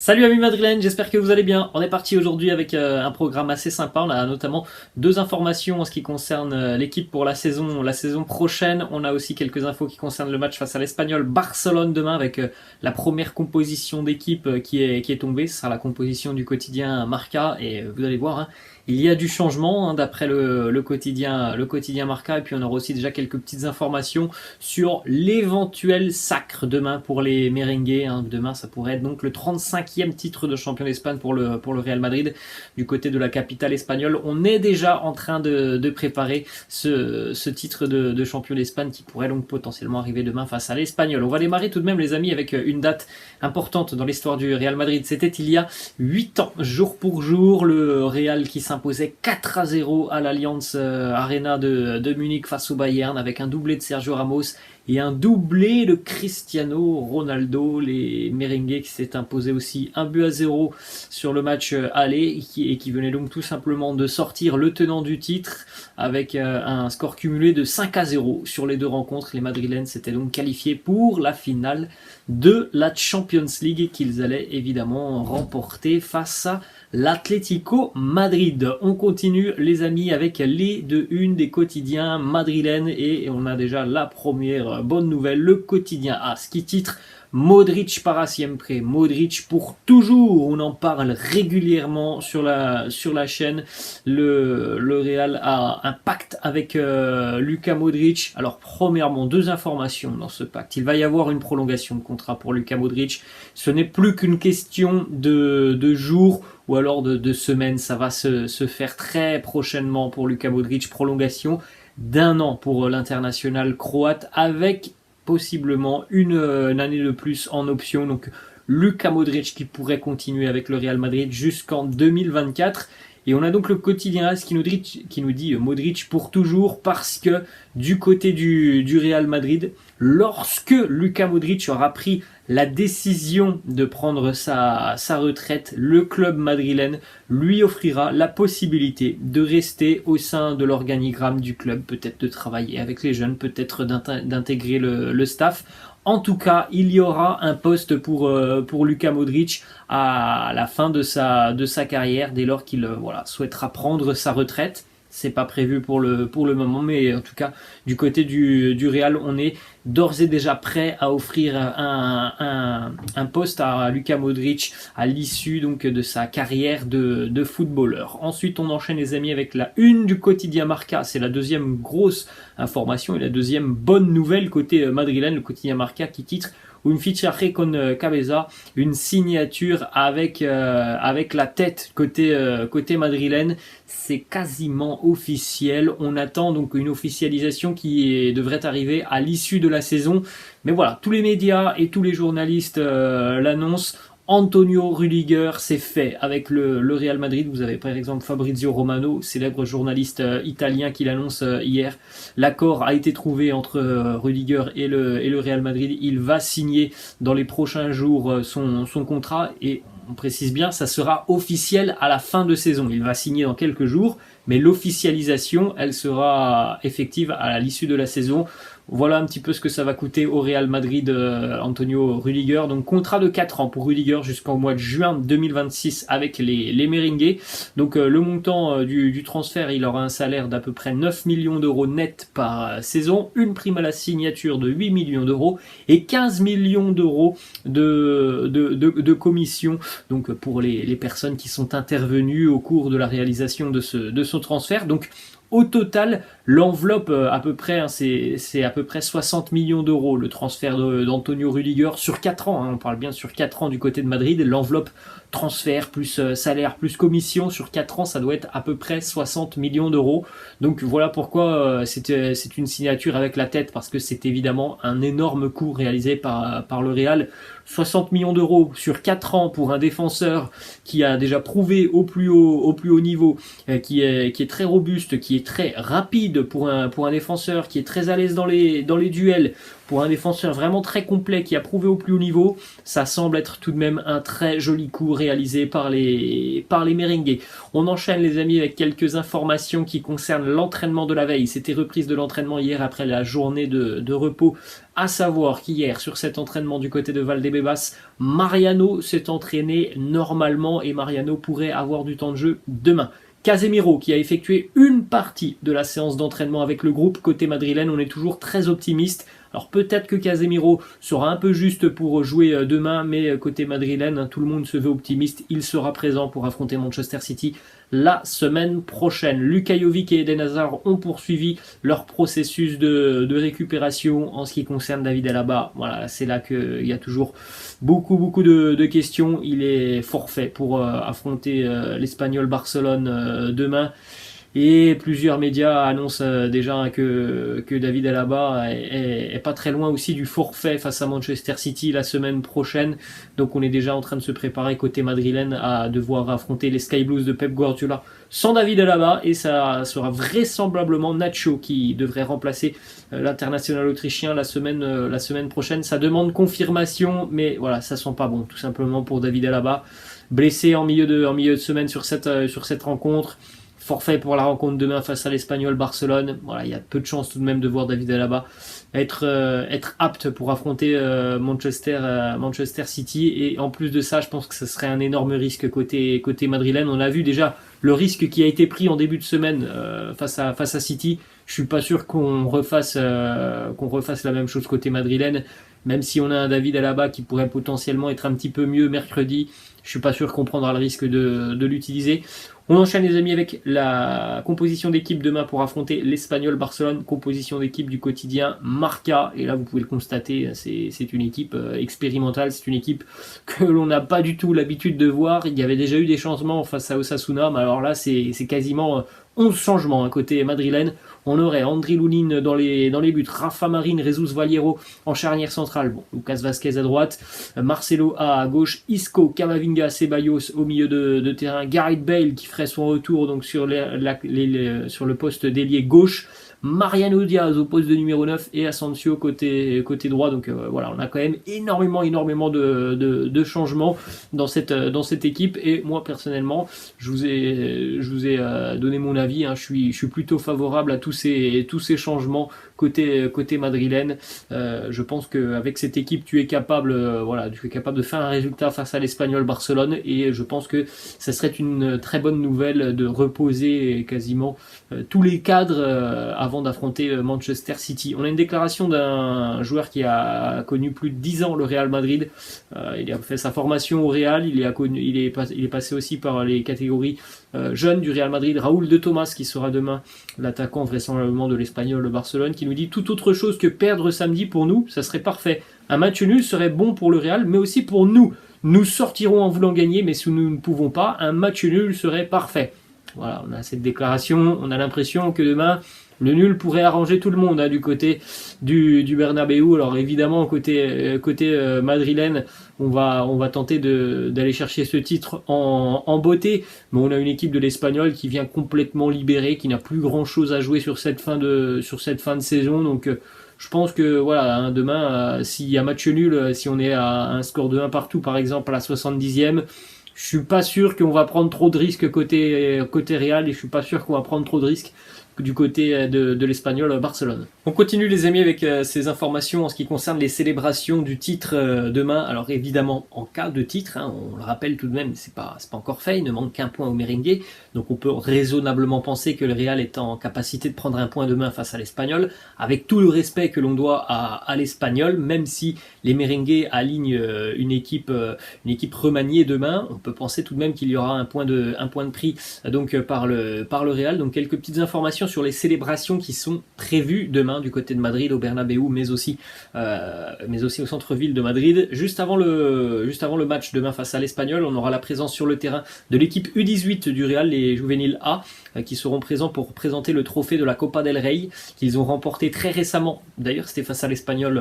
Salut amis madrilènes, j'espère que vous allez bien. On est parti aujourd'hui avec un programme assez sympa. On a notamment deux informations en ce qui concerne l'équipe pour la saison prochaine. On a aussi quelques infos qui concernent le match face à l'Espagnol Barcelone demain avec la première composition d'équipe qui est tombée. Ce sera la composition du quotidien Marca et vous allez voir, hein, il y a du changement d'après le quotidien Marca. Et puis on aura aussi déjà quelques petites informations sur l'éventuel sacre demain pour les merengues. Demain ça pourrait être donc le 35e titre de champion d'Espagne pour le Real Madrid du côté de la capitale espagnole. On est déjà en train de préparer ce titre de champion d'Espagne qui pourrait donc potentiellement arriver demain face à l'Espagnol. On va démarrer tout de même les amis avec une date importante dans l'histoire du Real Madrid. C'était il y a 8 ans, jour pour jour, le Real qui s'imposait 4-0 à l'Allianz Arena de Munich face au Bayern avec un doublé de Sergio Ramos et un doublé de Cristiano Ronaldo. Les merengues qui s'est imposé aussi 1-0 sur le match aller et qui venait donc tout simplement de sortir le tenant du titre avec un score cumulé de 5-0 sur les deux rencontres. Les Madrilènes s'étaient donc qualifiés pour la finale de la Champions League qu'ils allaient évidemment remporter face à l'Atlético Madrid. On continue les amis avec les une des quotidiens madrilènes et on a déjà la première bonne nouvelle. Le quotidien AS qui titre Modric para siempre, Modric pour toujours. On en parle régulièrement sur la chaîne. Le Real a un pacte avec Luka Modric. Alors premièrement, deux informations dans ce pacte. Il va y avoir une prolongation de contrat pour Luka Modric. Ce n'est plus qu'une question de jours ou alors de semaines. Ça va se faire très prochainement pour Luka Modric. Prolongation d'1 an pour l'international croate avec possiblement une année de plus en option. Donc Luka Modric qui pourrait continuer avec le Real Madrid jusqu'en 2024. Et on a donc le quotidien AS qui nous dit Modric pour toujours parce que du côté du Real Madrid, lorsque Luka Modric aura pris la décision de prendre sa retraite, le club madrilène lui offrira la possibilité de rester au sein de l'organigramme du club, peut-être de travailler avec les jeunes, peut-être d'intégrer le staff. En tout cas, il y aura un poste pour Luka Modric à la fin de sa carrière, dès lors qu'il souhaitera prendre sa retraite. C'est pas prévu pour le moment, mais en tout cas, du côté du Real, on est d'ores et déjà prêt à offrir un poste à Luka Modric à l'issue donc de sa carrière de footballeur. Ensuite, on enchaîne les amis avec la une du quotidien Marca. C'est la deuxième grosse information et la deuxième bonne nouvelle côté madrilène, le quotidien Marca qui titre un fichaje con cabeza, une signature avec la tête côté madrilène. C'est quasiment officiel. On attend donc une officialisation qui devrait arriver à l'issue de la saison. Mais voilà, tous les médias et tous les journalistes l'annoncent. Antonio Rüdiger, c'est fait avec le Real Madrid. Vous avez par exemple Fabrizio Romano, célèbre journaliste italien qui l'annonce hier. L'accord a été trouvé entre Rüdiger et le Real Madrid. Il va signer dans les prochains jours son contrat et on précise bien, ça sera officiel à la fin de saison. Il va signer dans quelques jours, mais l'officialisation, elle sera effective à l'issue de la saison. Voilà un petit peu ce que ça va coûter au Real Madrid, Antonio Rüdiger. Donc contrat de 4 ans pour Rüdiger jusqu'au mois de juin 2026 avec les merengues. Donc le montant du transfert, il aura un salaire d'à peu près 9 millions d'euros net par saison, une prime à la signature de 8 millions d'euros et 15 millions d'euros de commission donc pour les personnes qui sont intervenues au cours de la réalisation de ce transfert. Donc au total, l'enveloppe à peu près, c'est à peu près 60 millions d'euros le transfert d'Antonio Rüdiger sur 4 ans. On parle bien sur 4 ans du côté de Madrid. L'enveloppe transfert plus salaire plus commission sur 4 ans, ça doit être à peu près 60 millions d'euros. Donc voilà pourquoi c'est une signature avec la tête, parce que c'est évidemment un énorme coût réalisé par le Real. 60 millions d'euros sur 4 ans pour un défenseur qui a déjà prouvé au plus haut niveau, qui est très robuste, qui est très rapide pour un défenseur, qui est très à l'aise dans les duels. pour un défenseur vraiment très complet qui a prouvé au plus haut niveau, ça semble être tout de même un très joli coup réalisé par les merengues. On enchaîne les amis avec quelques informations qui concernent l'entraînement de la veille. C'était reprise de l'entraînement hier après la journée de repos, à savoir qu'hier sur cet entraînement du côté de Valdebebas, Mariano s'est entraîné normalement et Mariano pourrait avoir du temps de jeu demain. Casemiro qui a effectué une partie de la séance d'entraînement avec le groupe côté madrilène, on est toujours très optimiste. Alors peut-être que Casemiro sera un peu juste pour jouer demain, mais côté madrilène, tout le monde se veut optimiste. Il sera présent pour affronter Manchester City la semaine prochaine. Luka Jovic et Eden Hazard ont poursuivi leur processus de récupération en ce qui concerne David Alaba. Voilà, c'est là qu'il y a toujours beaucoup de questions. Il est forfait pour affronter l'Espagnol Barcelone demain. Et plusieurs médias annoncent déjà que David Alaba est pas très loin aussi du forfait face à Manchester City la semaine prochaine. Donc on est déjà en train de se préparer côté madrilène à devoir affronter les Sky Blues de Pep Guardiola sans David Alaba. Et ça sera vraisemblablement Nacho qui devrait remplacer l'international autrichien la semaine prochaine. Ça demande confirmation, mais voilà, ça sent pas bon tout simplement pour David Alaba. Blessé en milieu de semaine sur cette rencontre. Forfait pour la rencontre demain face à l'Espagnol Barcelone. Voilà, il y a peu de chances tout de même de voir David Alaba être apte pour affronter Manchester City. Et en plus de ça, je pense que ce serait un énorme risque côté madrilène. On a vu déjà le risque qui a été pris en début de semaine face à City. Je suis pas sûr qu'on refasse la même chose côté madrilène. Même si on a un David Alaba qui pourrait potentiellement être un petit peu mieux mercredi, je suis pas sûr qu'on prendra le risque de l'utiliser. On enchaîne les amis avec la composition d'équipe demain pour affronter l'Espagnol Barcelone, composition d'équipe du quotidien Marca, et là vous pouvez le constater, c'est une équipe expérimentale, c'est une équipe que l'on n'a pas du tout l'habitude de voir. Il y avait déjà eu des changements face à Osasuna, mais alors là c'est quasiment 11 changements côté madrilène. On aurait André Lunin dans les buts, Rafa Marín, Jesus Vallejo en charnière centrale, Lucas Vázquez à droite, Marcelo à gauche, Isco, Camavinga, Ceballos au milieu de terrain, Gareth Bale qui ferait son retour donc sur le poste d'ailier gauche, Mariano Diaz au poste de numéro 9 et Asensio côté droit. Donc voilà, on a quand même énormément de changements dans cette équipe. Et moi personnellement, je vous ai donné mon avis. Je suis plutôt favorable à tous ces changements côté madrilène. Je pense qu'avec cette équipe, tu es capable de faire un résultat face à l'Espagnol Barcelone. Et je pense que ça serait une très bonne nouvelle de reposer quasiment tous les cadres avant d'affronter Manchester City. On a une déclaration d'un joueur qui a connu plus de 10 ans le Real Madrid. Il a fait sa formation au Real, il est passé aussi par les catégories jeunes du Real Madrid. Raúl de Tomás, qui sera demain l'attaquant vraisemblablement de l'Espagnol Barcelone, qui nous dit: toute autre chose que perdre samedi pour nous, ça serait parfait. Un match nul serait bon pour le Real, mais aussi pour nous. Nous sortirons en voulant gagner, mais si nous ne pouvons pas, un match nul serait parfait. Voilà, on a cette déclaration, on a l'impression que demain, le nul pourrait arranger tout le monde du côté du Bernabéu. Alors évidemment, côté madrilène, on va tenter d'aller chercher ce titre en beauté, mais on a une équipe de l'Espagnol qui vient complètement libérée, qui n'a plus grand chose à jouer sur cette fin de saison. Donc je pense que voilà, demain, s'il y a match nul, si on est à un score de 1 partout par exemple à la 70e, je suis pas sûr qu'on va prendre trop de risques côté Real, et je suis pas sûr qu'on va prendre trop de risques du côté de l'Espagnol Barcelone. On continue les amis avec ces informations en ce qui concerne les célébrations du titre demain. Alors évidemment, en cas de titre, on le rappelle tout de même, c'est pas encore fait, il ne manque qu'un point au merengue, donc on peut raisonnablement penser que le Real est en capacité de prendre un point demain face à l'Espagnol, avec tout le respect que l'on doit à l'Espagnol, même si les merengues alignent une équipe remaniée demain, on peut penser tout de même qu'il y aura un point de prix donc par le Real. Donc quelques petites informations sur les célébrations qui sont prévues demain du côté de Madrid au Bernabéu, mais aussi au centre-ville de Madrid. Juste avant le match demain face à l'Espagnol, on aura la présence sur le terrain de l'équipe U18 du Real, les Juvéniles A, qui seront présents pour présenter le trophée de la Copa del Rey qu'ils ont remporté très récemment. D'ailleurs, c'était face à l'Espagnol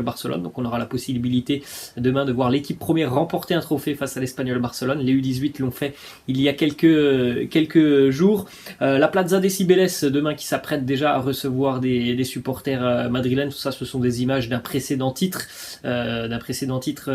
Barcelone. Donc on aura la possibilité demain de voir l'équipe première remporter un trophée face à l'Espagnol Barcelone. Les U18 l'ont fait il y a quelques jours. La Plaza des Cibeles demain qui s'apprête déjà à recevoir des supporters madrilènes. Tout ça, ce sont des images d'un précédent titre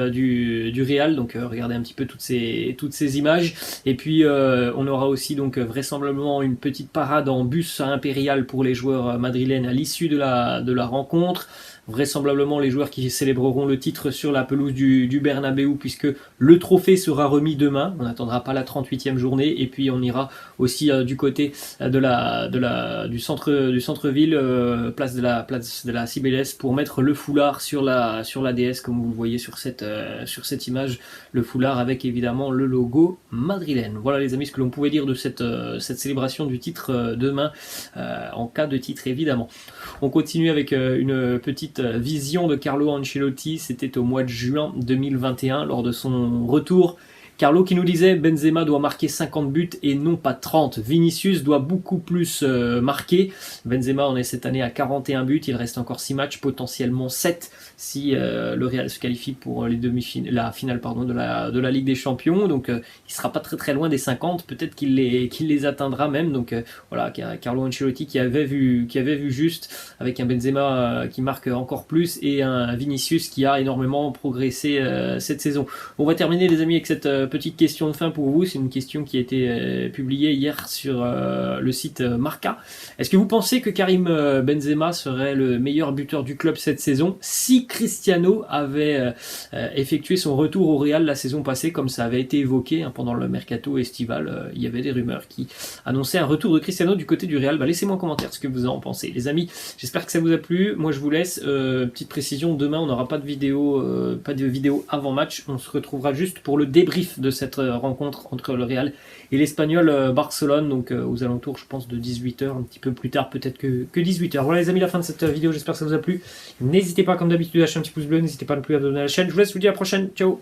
du Real. Donc regardez un petit peu toutes ces images. Et puis on aura aussi donc vraisemblablement une petite parade en bus impérial pour les joueurs madrilènes à l'issue de la rencontre. Vraisemblablement les joueurs qui célébreront le titre sur la pelouse du Bernabéu, puisque le trophée sera remis demain. On n'attendra pas la 38e journée. Et puis on ira aussi du côté du centre-ville, place de la Cibeles, pour mettre le foulard sur la déesse, comme vous le voyez sur cette image, le foulard avec évidemment le logo madrilène. Voilà les amis, ce que l'on pouvait dire de cette célébration du titre demain, en cas de titre évidemment. On continue avec une petite vision de Carlo Ancelotti. C'était au mois de juin 2021 lors de son retour. Carlo qui nous disait: Benzema doit marquer 50 buts et non pas 30. Vinicius doit beaucoup plus marquer. Benzema en est cette année à 41 buts. Il reste encore 6 matchs, potentiellement 7 si le Real se qualifie pour la finale de la Ligue des Champions. Donc il sera pas très très loin des 50. Peut-être qu'il les atteindra même. Donc voilà, Carlo Ancelotti qui avait vu juste, avec un Benzema qui marque encore plus et un Vinicius qui a énormément progressé cette saison. On va terminer les amis avec cette petite question de fin pour vous. C'est une question qui a été publiée hier sur le site Marca. Est-ce que vous pensez que Karim Benzema serait le meilleur buteur du club cette saison si Cristiano avait effectué son retour au Real la saison passée, comme ça avait été évoqué pendant le mercato estival? Il y avait des rumeurs qui annonçaient un retour de Cristiano du côté du Real. Laissez-moi en commentaire ce que vous en pensez. Les amis, j'espère que ça vous a plu. Moi je vous laisse. Petite précision, demain on n'aura pas de vidéo avant match. On se retrouvera juste pour le débrief de cette rencontre entre le Real et l'Espagnol Barcelone, donc aux alentours je pense de 18h, un petit peu plus tard peut-être que 18h. Voilà les amis, la fin de cette vidéo, j'espère que ça vous a plu. N'hésitez pas comme d'habitude à lâcher un petit pouce bleu, n'hésitez pas non plus à vous abonner à la chaîne. Je vous laisse, je vous dis à la prochaine, ciao.